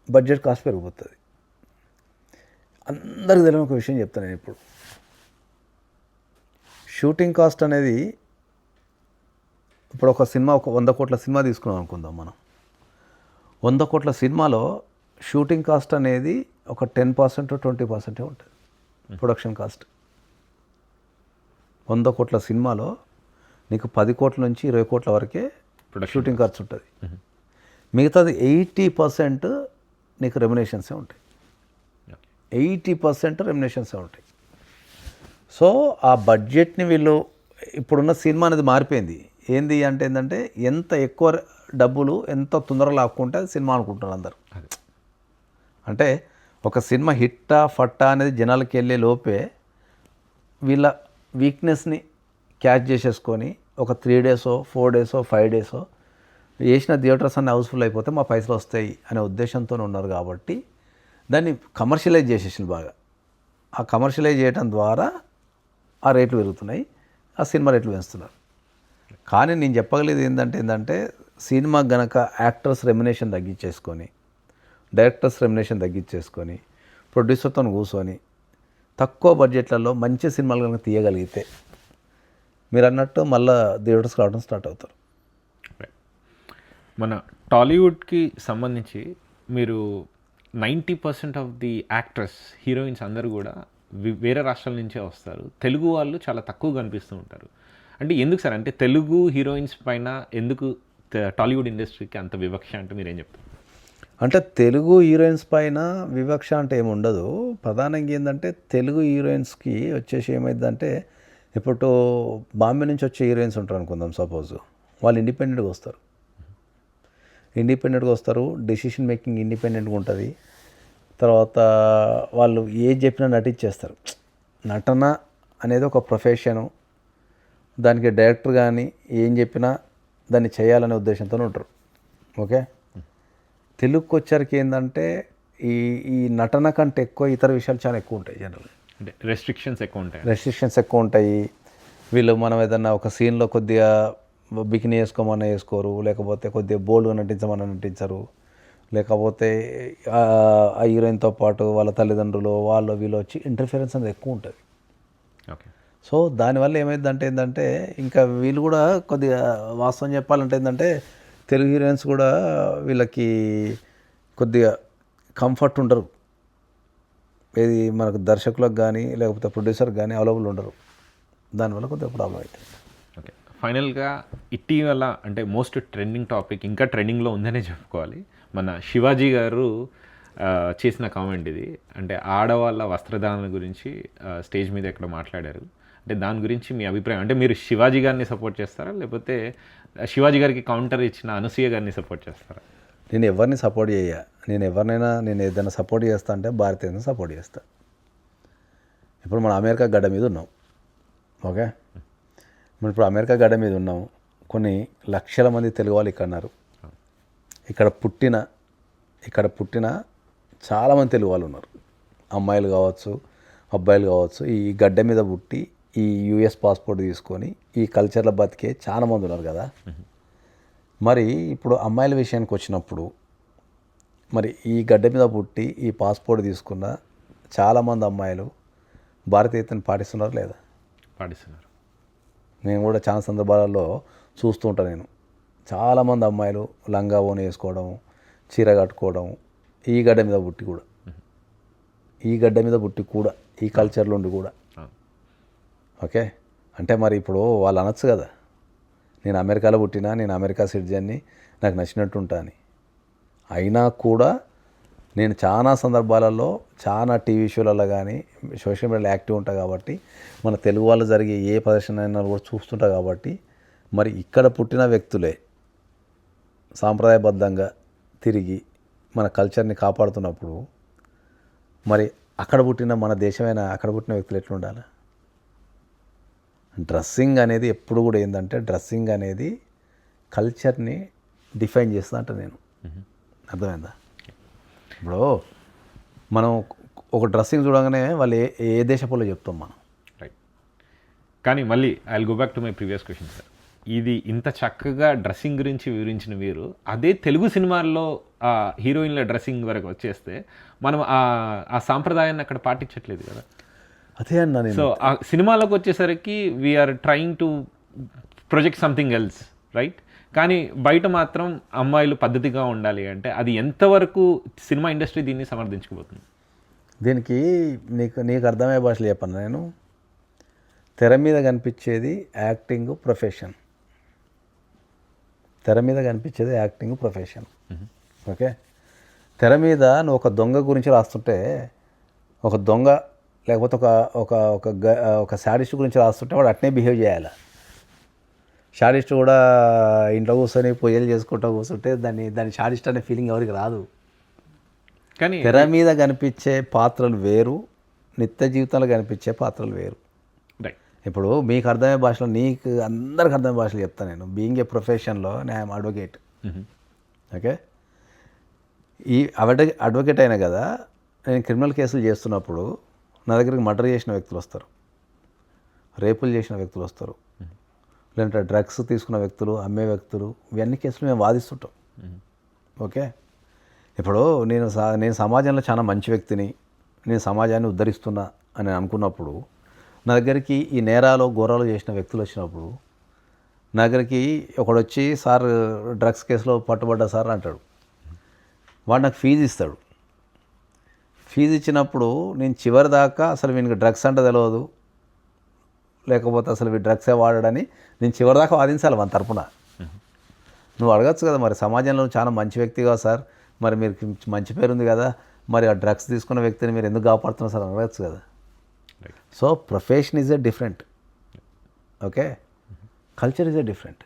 బడ్జెట్ కాస్ట్ పెరిగిపోతుంది. అందరికి తెలియని ఒక విషయం చెప్తాను నేను ఇప్పుడు. షూటింగ్ కాస్ట్ అనేది ఇప్పుడు ఒక సినిమా, ఒక 100 కోట్ల సినిమా తీసుకున్నాం అనుకుందాం మనం. 100 కోట్ల సినిమాలో షూటింగ్ కాస్ట్ అనేది ఒక 10% 20% ఉంటుంది ప్రొడక్షన్ కాస్ట్. 100 కోట్ల సినిమాలో నీకు 10 కోట్ల నుంచి 20 కోట్ల వరకే షూటింగ్ ఖర్చు ఉంటుంది. మిగతాది 80% నీకు రెమ్యునేషన్సే ఉంటాయి. 80% రెమ్యునేషన్సే ఉంటాయి. సో ఆ బడ్జెట్ని వీళ్ళు, ఇప్పుడున్న సినిమా అనేది మారిపోయింది. ఏంటంటే ఎంత ఎక్కువ డబ్బులు ఎంత తొందరగా లాక్కుంటే అది సినిమా అనుకుంటున్నారు అందరు. అంటే ఒక సినిమా హిట్టా ఫట్టా అనేది జనాలకి వెళ్ళే లోపే వీళ్ళ వీక్నెస్ని క్యాచ్ చేసేసుకొని ఒక 3 డేసో 4 డేసో 5 డేసో వేసిన థియేటర్స్ అన్నీ హౌస్ఫుల్ అయిపోతే మా పైసలు వస్తాయి అనే ఉద్దేశంతో ఉన్నారు. కాబట్టి దాన్ని కమర్షియలైజ్ చేసేసింది బాగా. ఆ కమర్షియలైజ్ చేయడం ద్వారా ఆ రేట్లు పెరుగుతున్నాయి, ఆ సినిమా రేట్లు పెంచుతున్నారు. కానీ నేను చెప్పగలిగేది ఏంటంటే సినిమా గనక యాక్టర్స్ రెమ్యునేషన్ తగ్గించేసుకొని, డైరెక్టర్స్ రెమ్యునేషన్ తగ్గించేసుకొని, ప్రొడ్యూసర్తో కూర్చొని తక్కువ బడ్జెట్లలో మంచి సినిమాలు కనుక తీయగలిగితే మీరు అన్నట్టు మళ్ళీ థియేటర్స్కి రావడం స్టార్ట్ అవుతారు. మన టాలీవుడ్కి సంబంధించి మీరు 90% ఆఫ్ ది యాక్ట్రెస్ హీరోయిన్స్ అందరూ కూడా వేరే రాష్ట్రాల నుంచే వస్తారు. తెలుగు వాళ్ళు చాలా తక్కువ కనిపిస్తూ ఉంటారు. అంటే ఎందుకు సార్? అంటే తెలుగు హీరోయిన్స్ పైన ఎందుకు టాలీవుడ్ ఇండస్ట్రీకి అంత వివక్ష అంటే మీరేం చెప్తారు? అంటే తెలుగు హీరోయిన్స్ పైన వివక్ష అంటే ఏమి ఉండదు. ప్రధానంగా ఏంటంటే తెలుగు హీరోయిన్స్కి వచ్చేసి ఏమైందంటే, ఇప్పుడు బాంబే నుంచి వచ్చే హీరోయిన్స్ ఉంటారు అనుకుందాం సపోజ్, వాళ్ళు ఇండిపెండెంట్గా వస్తారు, డెసిషన్ మేకింగ్ ఇండిపెండెంట్గా ఉంటుంది. తర్వాత వాళ్ళు ఏది చెప్పినా నటించేస్తారు. నటన అనేది ఒక ప్రొఫెషను, దానికి డైరెక్టర్ కానీ ఏం చెప్పినా దాన్ని చేయాలనే ఉద్దేశంతో ఉంటారు. ఓకే, తెలుగుకి వచ్చరికి ఏంటంటే ఈ నటన కంటే ఎక్కువ ఇతర విషయాలు చాలా ఎక్కువ ఉంటాయి. జనరల్గా అంటే రెస్ట్రిక్షన్స్ ఎక్కువ ఉంటాయి. వీళ్ళు మనం ఏదన్నా ఒక సీన్లో కొద్దిగా బికినీ వేసుకోమన్నా వేసుకోరు, లేకపోతే కొద్దిగా బోల్డ్గా నటించరు, లేకపోతే ఆ హీరోయిన్తో పాటు వాళ్ళ తల్లిదండ్రులు వీళ్ళు వచ్చి ఇంటర్ఫిరెన్స్ అనేది ఎక్కువ ఉంటుంది. ఓకే, సో దానివల్ల ఏంటంటే ఇంకా వీళ్ళు కూడా కొద్దిగా వాస్తవం చెప్పాలంటే ఏంటంటే తెలుగు హీరోయిన్స్ కూడా వీళ్ళకి కొద్దిగా కంఫర్ట్ ఉండరు. ఏది మనకు దర్శకులకు కానీ లేకపోతే ప్రొడ్యూసర్కి కానీ అవైలబుల్ ఉండరు. దానివల్ల కొద్దిగా ప్రాబ్లం అవుతుంది. ఓకే, ఫైనల్గా ఇటీవల అంటే మోస్ట్ ట్రెండింగ్ టాపిక్, ఇంకా ట్రెండింగ్లో ఉందనే చెప్పుకోవాలి, మన శివాజీ గారు చేసిన కామెంట్ ఇది. అంటే ఆడవాళ్ళ వస్త్రధారణ గురించి స్టేజ్ మీద ఎక్కడ మాట్లాడారు. అంటే దాని గురించి మీ అభిప్రాయం, అంటే మీరు శివాజీ గారిని సపోర్ట్ చేస్తారా, లేకపోతే శివాజీ గారికి కౌంటర్ ఇచ్చిన అనసూయ గారిని సపోర్ట్ చేస్తారా? నేను ఎవరిని సపోర్ట్ నేను ఏదైనా సపోర్ట్ చేస్తా అంటే భారతీయులను సపోర్ట్ చేస్తా. ఇప్పుడు మనం అమెరికా గడ్డ మీద ఉన్నాం. ఓకే, మనం ఇప్పుడు అమెరికా గడ్డ మీద ఉన్నాం. కొన్ని లక్షల మంది తెలుగు వాళ్ళు ఇక్కడ ఉన్నారు. ఇక్కడ పుట్టిన చాలామంది తెలుగు వాళ్ళు ఉన్నారు. అమ్మాయిలు కావచ్చు, అబ్బాయిలు కావచ్చు. ఈ గడ్డ మీద పుట్టి ఈ యుఎస్ పాస్పోర్ట్ తీసుకొని ఈ కల్చర్లో బతికే చాలామంది ఉన్నారు కదా. మరి ఇప్పుడు అమ్మాయిల విషయానికి వచ్చినప్పుడు, మరి ఈ గడ్డ మీద పుట్టి ఈ పాస్పోర్ట్ తీసుకున్న చాలామంది అమ్మాయిలు భారతీయతను పాటిస్తున్నారు లేదా? పాటిస్తున్నారు. నేను కూడా చాలా సందర్భాలలో చూస్తూ ఉంటాను. నేను చాలామంది అమ్మాయిలు లంగా ఓని వేసుకోవడం, చీర కట్టుకోవడం, ఈ గడ్డ మీద పుట్టి కూడా, ఈ గడ్డ మీద పుట్టి కూడా, ఈ కల్చర్లో ఉండి కూడా. ఓకే, అంటే మరి ఇప్పుడు వాళ్ళు అనొచ్చు కదా, నేను అమెరికాలో పుట్టినా, నేను అమెరికా సిటిజన్ని, నాకు నచ్చినట్టు ఉంటా అని. అయినా కూడా నేను చాలా సందర్భాలలో చాలా టీవీ షోలలో కానీ సోషల్ మీడియాలో యాక్టివ్ ఉంటా కాబట్టి, మన తెలుగు వాళ్ళు జరిగే ఏ ప్రదర్శన అయినా కూడా చూస్తుంటా కాబట్టి, మరి ఇక్కడ పుట్టిన వ్యక్తులే సాంప్రదాయబద్ధంగా తిరిగి మన కల్చర్ని కాపాడుతున్నప్పుడు, మరి అక్కడ పుట్టిన మన దేశమైన అక్కడ పుట్టిన వ్యక్తులు ఎట్లుండాలి? డ్రెస్సింగ్ అనేది ఎప్పుడు కూడా ఏంటంటే, డ్రెస్సింగ్ అనేది కల్చర్ని డిఫైన్ చేస్తా అంట నేను. అర్థమైందా? ఇప్పుడు మనం ఒక డ్రెస్సింగ్ చూడగానే వాళ్ళు ఏ దేశపోలో చెప్తాం మనం. రైట్. కానీ మళ్ళీ I will go back to my previous question sir. ఇది ఇంత చక్కగా డ్రెస్సింగ్ గురించి వివరించిన మీరు అదే తెలుగు సినిమాల్లో హీరోయిన్ల డ్రెస్సింగ్ వరకు వచ్చేస్తే మనం ఆ సాంప్రదాయాన్ని అక్కడ పాటించట్లేదు కదా. అదే అన్నా నేను. సో ఆ సినిమాలోకి వచ్చేసరికి we are trying to project something else, right? కానీ బయట మాత్రం అమ్మాయిలు పద్ధతిగా ఉండాలి అంటే అది ఎంతవరకు సినిమా ఇండస్ట్రీ దీన్ని సమర్థించుకోబోతుంది? దీనికి నీకు అర్థమయ్యే భాషలు చెప్పను నేను. తెర మీద కనిపించేది యాక్టింగ్ ప్రొఫెషన్. తెర మీద కనిపించేది యాక్టింగ్ ప్రొఫెషన్. ఓకే, తెర మీద నువ్వు ఒక దొంగ గురించి రాస్తుంటే, ఒక దొంగ లేకపోతే ఒక శాడిస్ట్ గురించి రాస్తుంటే వాడు అట్నే బిహేవ్ చేయాలి. షాడిస్ట్ కూడా ఇంట్లో కూర్చొని పొయ్యలు చేసుకుంటూ కూర్చుంటే దాని షాడిస్ట్ అనే ఫీలింగ్ ఎవరికి రాదు. కానీ తెర మీద కనిపించే పాత్రలు వేరు, నిత్య జీవితంలో కనిపించే పాత్రలు వేరు. రైట్. ఇప్పుడు మీకు అర్థమయ్యే భాషలో, నీకు అందరికి అర్థమయ్యే భాషలో చెప్తాను నేను. బీయింగ్ ఏ ప్రొఫెషన్లో నేను అడ్వకేట్. ఓకే, ఈ అడ్వకేట్ అయినా కదా, నేను క్రిమినల్ కేసులు చేస్తున్నప్పుడు నా దగ్గరికి మర్డర్ చేసిన వ్యక్తులు వస్తారు, రేపులు చేసిన వ్యక్తులు వస్తారు, లేదంటే డ్రగ్స్ తీసుకున్న వ్యక్తులు, అమ్మే వ్యక్తులు, ఇవన్నీ కేసులు మేము వాదిస్తుంటాం. ఓకే, ఇప్పుడు నేను సమాజంలో చాలా మంచి వ్యక్తిని, నేను సమాజాన్ని ఉద్ధరిస్తున్నా అని అనుకున్నప్పుడు, నా దగ్గరికి ఈ నేరాలు ఘోరాలు చేసిన వ్యక్తులు వచ్చినప్పుడు, నా దగ్గరికి ఒకడు వచ్చి, సార్ డ్రగ్స్ కేసులో పట్టుబడ్డా సార్ అంటాడు. వాడు నాకు ఫీజు ఇస్తాడు. ఫీజు ఇచ్చినప్పుడు నేను చివరి దాకా అసలు వీనికి డ్రగ్స్ అంటే తెలియదు, లేకపోతే అసలు వీ డ్రగ్సే వాడడని నేను చివరిదాకా వాదించాలి మన తరపున. నువ్వు అడగచ్చు కదా, మరి సమాజంలో చాలా మంచి వ్యక్తిగా సార్, మరి మీరు మంచి పేరు ఉంది కదా, మరి ఆ డ్రగ్స్ తీసుకున్న వ్యక్తిని మీరు ఎందుకు కాపాడుతున్నారు సార్ అడగచ్చు కదా. So profession is a different. Okay, culture is a different.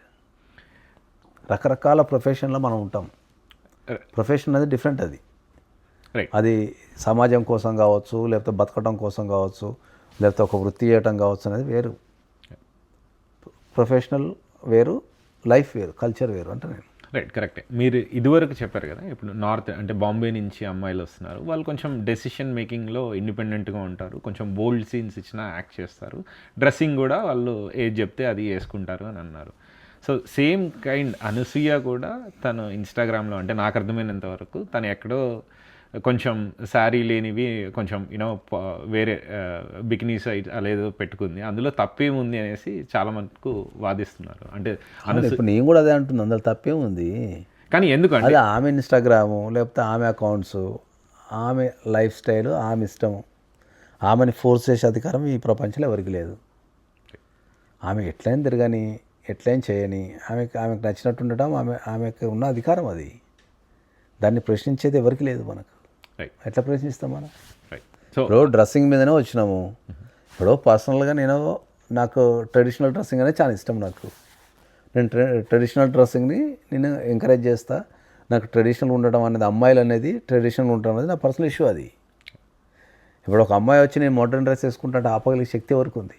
రకరకాల ప్రొఫెషన్లో మనం ఉంటాం. ప్రొఫెషన్ అనేది డిఫరెంట్. అది సమాజం కోసం కావచ్చు, లేకపోతే బతకడం కోసం కావచ్చు, లేకపోతే ఒక వృత్తి చేయటం కావచ్చు, అనేది వేరు. ప్రొఫెషనల్ వేరు, లైఫ్ వేరు, కల్చర్ వేరు అంటే నేను. రైట్, కరెక్టే. మీరు ఇదివరకు చెప్పారు కదా, ఇప్పుడు నార్త్ అంటే బాంబే నుంచి అమ్మాయిలు వస్తున్నారు, వాళ్ళు కొంచెం డెసిషన్ మేకింగ్లో ఇండిపెండెంట్గా ఉంటారు, కొంచెం బోల్డ్ సీన్స్ ఇచ్చినా యాక్ట్ చేస్తారు, డ్రెస్సింగ్ కూడా వాళ్ళు ఏది చెప్తే అది వేసుకుంటారు అని అన్నారు. సో సేమ్ కైండ్ అనసూయ కూడా తను ఇన్స్టాగ్రామ్లో, అంటే నాకు అర్థమైనంత వరకు తను ఎక్కడో కొంచెం శారీ లేనివి కొంచెం వేరే బికినీ సైజ్ అలాదో పెట్టుకుంది, అందులో తప్పేముంది అనేసి చాలా మటుకు వాదిస్తున్నారు. అంటే ఇప్పుడు నేను కూడా అదే అంటున్నాను, అందులో తప్పేముంది. కానీ ఎందుకంటే అది ఆమె ఇన్స్టాగ్రాము, లేకపోతే ఆమె అకౌంట్స్, ఆమె లైఫ్ స్టైల్, ఆమె ఇష్టం. ఆమెని ఫోర్స్ చేసే అధికారం ఈ ప్రపంచంలో ఎవరికి లేదు. ఆమె ఎట్లయినా తిరగని, ఎట్లయినా చేయని, ఆమెకు నచ్చినట్టు ఉండటం ఆమెకు ఉన్న అధికారం. అది దాన్ని ప్రశ్నించేది ఎవరికి లేదు. మనకు ఎట్లా ప్రశ్నిస్తాం మనం? ఇప్పుడు డ్రెస్సింగ్ మీదనే వచ్చినాము. ఇప్పుడు పర్సనల్గా నాకు ట్రెడిషనల్ డ్రెస్సింగ్ అనేది చాలా ఇష్టం. నేను ట్రెడిషనల్ డ్రెస్సింగ్ని నేను ఎంకరేజ్ చేస్తా. నాకు ట్రెడిషనల్ ఉండడం అనేది, అమ్మాయిలు అనేది ట్రెడిషనల్ ఉండడం అనేది నా పర్సనల్ ఇష్యూ. అది ఇప్పుడు ఒక అమ్మాయి వచ్చి నేను మోడర్న్ డ్రెస్ వేసుకుంటే ఆపగలిగే శక్తి ఎవరికి ఉంది?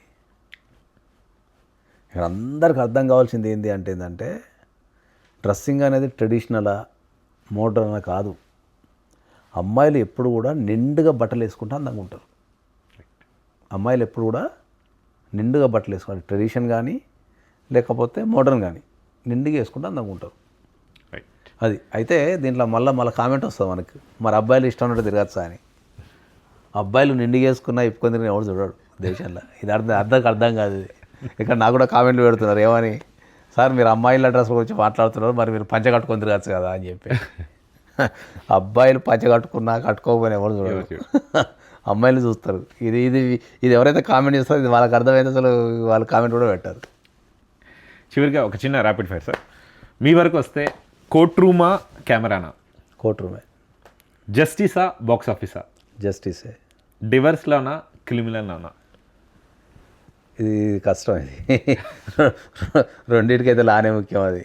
ఇక్కడ అందరికి అర్థం కావాల్సింది ఏంటంటే డ్రెస్సింగ్ అనేది ట్రెడిషనలా మోడర్న్ కాదు. అమ్మాయిలు ఎప్పుడు కూడా నిండుగా బట్టలు వేసుకుంటే అందంగా ఉంటారు. అమ్మాయిలు ఎప్పుడు కూడా నిండుగా బట్టలు వేసుకోవాలి, ట్రెడిషన్ కానీ లేకపోతే మోడర్న్ కానీ నిండుగా వేసుకుంటే అందంగా ఉంటారు. అది అయితే దీంట్లో మళ్ళీ కామెంట్ వస్తుంది మనకి, మరి అబ్బాయిలు ఇష్టం ఉన్నట్టు తిరగచ్చా అని. అబ్బాయిలు నిండుగా వేసుకున్నా ఇప్పుకొని తిరిగిన ఎవరు చూడాడు దేశంలో. ఇది అర్థం కాదు. ఇది ఇక్కడ నాకు కూడా కామెంట్లు పెడుతున్నారు, ఏమని, సార్ మీరు అమ్మాయిల డ్రెస్ గురించి మాట్లాడుతున్నారు, మరి మీరు పంచ కట్టుకొని తిరగచ్చు కదా అని చెప్పి. అబ్బాయిలు పంచ కట్టుకున్నా కట్టుకోకపోయినా ఎవరు చూడరు, అమ్మాయిలు చూస్తారు. ఇది ఇది ఇది ఎవరైతే కామెంట్ చేస్తారో ఇది వాళ్ళకి అర్థమైతే అసలు వాళ్ళు కామెంట్ కూడా పెట్టారు. చివరిగా ఒక చిన్న ర్యాపిడ్ ఫైర్ సార్, మీ వరకు వస్తే కోర్ట్ రూమా కెమెరానా? కోర్ట్ రూమే. జస్టిసా బాక్స్ ఆఫీసా? జస్టిసే. డివర్స్లోనా క్రిమినల్లోనా? ఇది కష్టం, ఇది రెండింటికైతే లానే ముఖ్యం. అది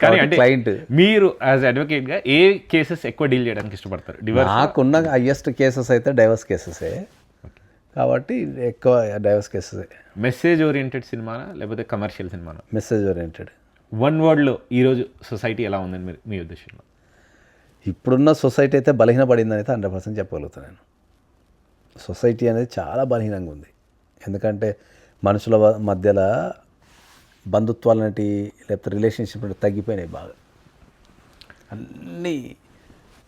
కానీ అంటే క్లయింట్ మీరు యాజ్ అడ్వకేట్గా ఏ కేసెస్ ఎక్కువ డీల్ చేయడానికి ఇష్టపడతారు? డివర్స్ నాకున్న హయ్యెస్ట్ కేసెస్ అయితే డైవర్స్ కేసెసే, కాబట్టి ఎక్కువ డైవర్స్ కేసెసే. మెసేజ్ ఓరియంటెడ్ సినిమానా లేకపోతే కమర్షియల్ సినిమానా? Message oriented. వన్ వర్డ్లో ఈరోజు సొసైటీ ఎలా ఉందని మీ ఉద్దేశంలో? ఇప్పుడున్న సొసైటీ అయితే బలహీనపడిందని అయితే 100% చెప్పగలుగుతాను నేను. సొసైటీ అనేది చాలా బలహీనంగా ఉంది. ఎందుకంటే మనుషుల మధ్యలో బంధుత్వాలు అనేటి లేకపోతే రిలేషన్షిప్ తగ్గిపోయినాయి బాగా. అన్నీ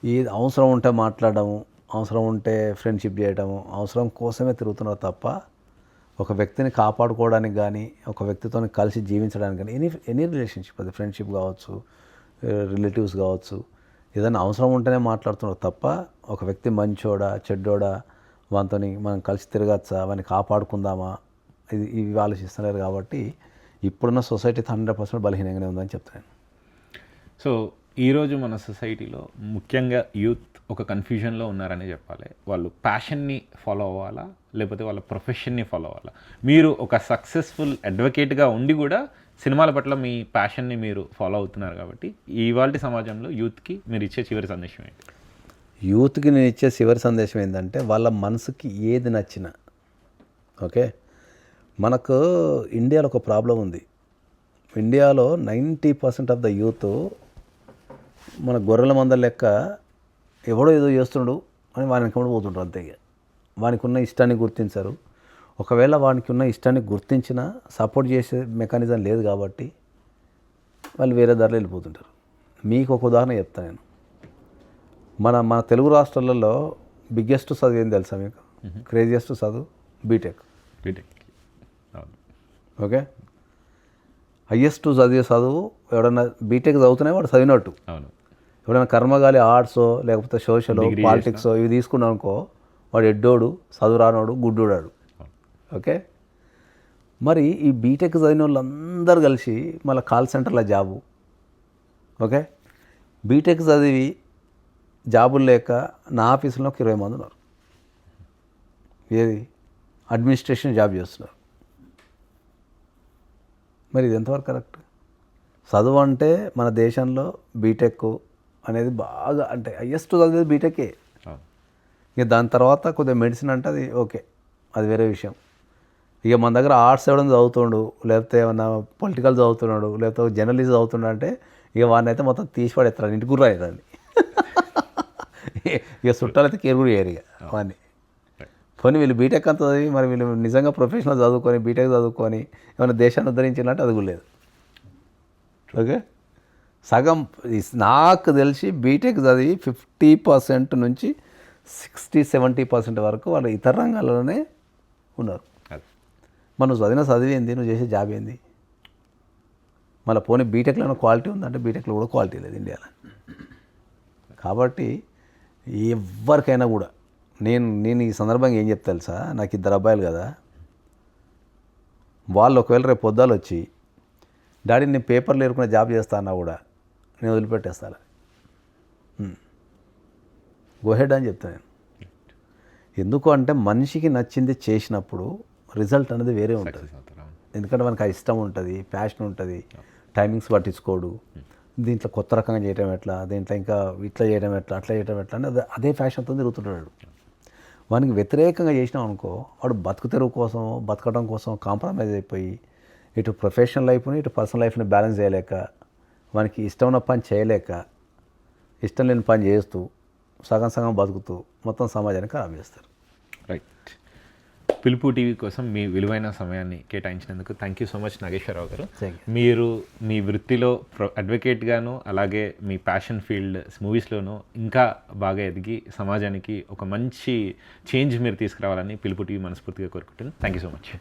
ఏది అవసరం ఉంటే మాట్లాడము, అవసరం ఉంటే ఫ్రెండ్షిప్ చేయడము, అవసరం కోసమే తిరుగుతున్నారు తప్ప ఒక వ్యక్తిని కాపాడుకోవడానికి కానీ ఒక వ్యక్తితో కలిసి జీవించడానికి కానీ ఎనీ రిలేషన్షిప్, అది ఫ్రెండ్షిప్ కావచ్చు, రిలేటివ్స్ కావచ్చు, ఏదైనా అవసరం ఉంటేనే మాట్లాడుతున్నారు తప్ప ఒక వ్యక్తి మంచోడా చెడ్డోడా, వానితో మనం కలిసి తిరగచ్చా, వాడిని కాపాడుకుందామా, ఇవి ఆలోచిస్తున్నారు. కాబట్టి ఇప్పుడున్న సొసైటీ 100% బలహీనంగానే ఉందని చెప్తాను. సో ఈరోజు మన సొసైటీలో ముఖ్యంగా యూత్ ఒక కన్ఫ్యూజన్లో ఉన్నారని చెప్పాలి. వాళ్ళు ప్యాషన్ని ఫాలో అవ్వాలా లేకపోతే వాళ్ళ ప్రొఫెషన్ని ఫాలో అవ్వాలా? మీరు ఒక సక్సెస్ఫుల్ అడ్వకేట్గా ఉండి కూడా సినిమాల పట్ల మీ ప్యాషన్ని మీరు ఫాలో అవుతున్నారు కాబట్టి ఇవాళ సమాజంలో యూత్కి మీరు ఇచ్చే చివరి సందేశం ఏంటి? యూత్కి నేను ఇచ్చే చివరి సందేశం ఏంటంటే వాళ్ళ మనసుకి ఏది నచ్చినా, ఓకే, మనకు ఇండియాలో ఒక ప్రాబ్లం ఉంది. ఇండియాలో 90% ఆఫ్ ద యూత్ మన గొర్రెల మంద లెక్క ఎవడో ఏదో చేస్తున్నాడు అని వాని వెనక పోతుంటారు అంతే. వానికి ఉన్న ఇష్టాన్ని గుర్తించరు. ఒకవేళ వానికి ఉన్న ఇష్టాన్ని గుర్తించినా సపోర్ట్ చేసే మెకానిజం లేదు కాబట్టి వాళ్ళు వేరే దారిలో వెళ్ళిపోతుంటారు. మీకు ఒక ఉదాహరణ చెప్తాను నేను. మన తెలుగు రాష్ట్రాలలో బిగ్గెస్ట్ చదువు ఏం తెలుసా మీకు? క్రేజియస్ట్ చదువు బీటెక్. ఓకే, హయ్యెస్ట్ చదివే చదువు ఎవడన్నా బీటెక్ చదువుతున్నాయి వాడు చదివినట్టు. ఎవడైనా కర్మగాలి ఆర్ట్సో లేకపోతే సోషలో పాలిటిక్సో ఇవి తీసుకున్నావు అనుకో, వాడు ఎడ్డోడు, చదువు రానోడు, గుడ్డోడాడు. ఓకే, మరి ఈ బీటెక్ చదివిన వాళ్ళందరూ కలిసి మళ్ళీ కాల్ సెంటర్లో జాబు. ఓకే, బీటెక్ చదివి జాబులు లేక నా ఆఫీసులో 20 మంది ఉన్నారు. ఏది అడ్మినిస్ట్రేషన్ జాబ్ చేస్తున్నారు. మరి ఇది ఎంతవరకు కరెక్ట్? చదువు అంటే మన దేశంలో బీటెక్ అనేది బాగా, అంటే హయ్యెస్ట్ చదివేది బీటెకే. ఇక దాని తర్వాత కొద్దిగా మెడిసిన్ అంటే అది ఓకే, అది వేరే విషయం. ఇక మన దగ్గర ఆర్ట్స్ ఎవడం చదువుతుండు, లేకపోతే ఏమన్నా పొలిటికల్ చదువుతున్నాడు, లేకపోతే జర్నలిస్ట్ చదువుతున్నాడు అంటే ఇక వాడిని అయితే మొత్తం తీసి పడేస్తాడు, ఇంటికి కూడా అవుతుంది. ఇక చుట్టాలైతే కేర్ కూడా చేయరు ఇక వాడిని. పోనీ వీళ్ళు బీటెక్ అంత చదివి మరి వీళ్ళు నిజంగా ప్రొఫెషనల్ చదువుకొని బీటెక్ చదువుకొని ఏమైనా దేశాన్ని ఉద్ధరించాలంటే అది కూడా లేదు. ఓకే, సగం నాకు తెలిసి బీటెక్ చదివి 50% నుంచి 60-70% వరకు వాళ్ళు ఇతర రంగాల్లోనే ఉన్నారు. మనం చదివిన చదివి ఏంది, నువ్వు చేసే జాబ్ ఏంది? మళ్ళీ పోనీ బీటెక్లో క్వాలిటీ ఉందంటే బీటెక్లో కూడా క్వాలిటీ లేదు ఇండియాలో. కాబట్టి ఎవరికైనా కూడా నేను ఈ సందర్భంగా ఏం చెప్తా తెలుసా, నాకు 2 అబ్బాయిలు కదా, వాళ్ళు ఒకవేళ రేపు పొద్దాలు వచ్చి డాడీ నేను పేపర్లు ఏరుకునే జాబ్ చేస్తా అన్నా కూడా నేను వదిలిపెట్టేస్తాను. గోహెడ్ అని చెప్తాను నేను. ఎందుకు అంటే మనిషికి నచ్చింది చేసినప్పుడు రిజల్ట్ అనేది వేరే ఉంటుంది. ఎందుకంటే మనకు ఆ ఇష్టం ఉంటుంది, ప్యాషన్ ఉంటుంది, టైమింగ్స్ పట్టించుకోడు, దీంట్లో కొత్త రకంగా చేయడం ఎట్లా, దీంట్లో ఇంకా ఇట్లా చేయడం ఎట్లా, అట్లా చేయడం ఎట్లా అని అదే ఫ్యాషన్తో తిరుగుతుంటాడు. వానికి వ్యతిరేకంగా చేసినాం అనుకో, వాడు బతుకు తెరువు కోసం బతకడం కోసం కాంప్రమైజ్ అయిపోయి ఇటు ప్రొఫెషనల్ లైఫ్ని ఇటు పర్సనల్ లైఫ్ని బ్యాలెన్స్ చేయలేక, వానికి ఇష్టం ఉన్న పని చేయలేక ఇష్టం లేని పని చేస్తూ సగం బతుకుతూ మొత్తం సమాజాన్ని ఖరాబ్ చేస్తారు. రైట్. పిలుపు టీవీ కోసం మీ విలువైన సమయాన్ని కేటాయించినందుకు thank you so much Nageswara Rao గారు. మీరు మీ వృత్తిలో అడ్వకేట్గాను అలాగే మీ ప్యాషన్ ఫీల్డ్ మూవీస్లోనూ ఇంకా బాగా ఎదిగి సమాజానికి ఒక మంచి చేంజ్ మీరు తీసుకురావాలని పిలుపు టీవీ మనస్ఫూర్తిగా కోరుకుంటున్నాను. Thank you so much.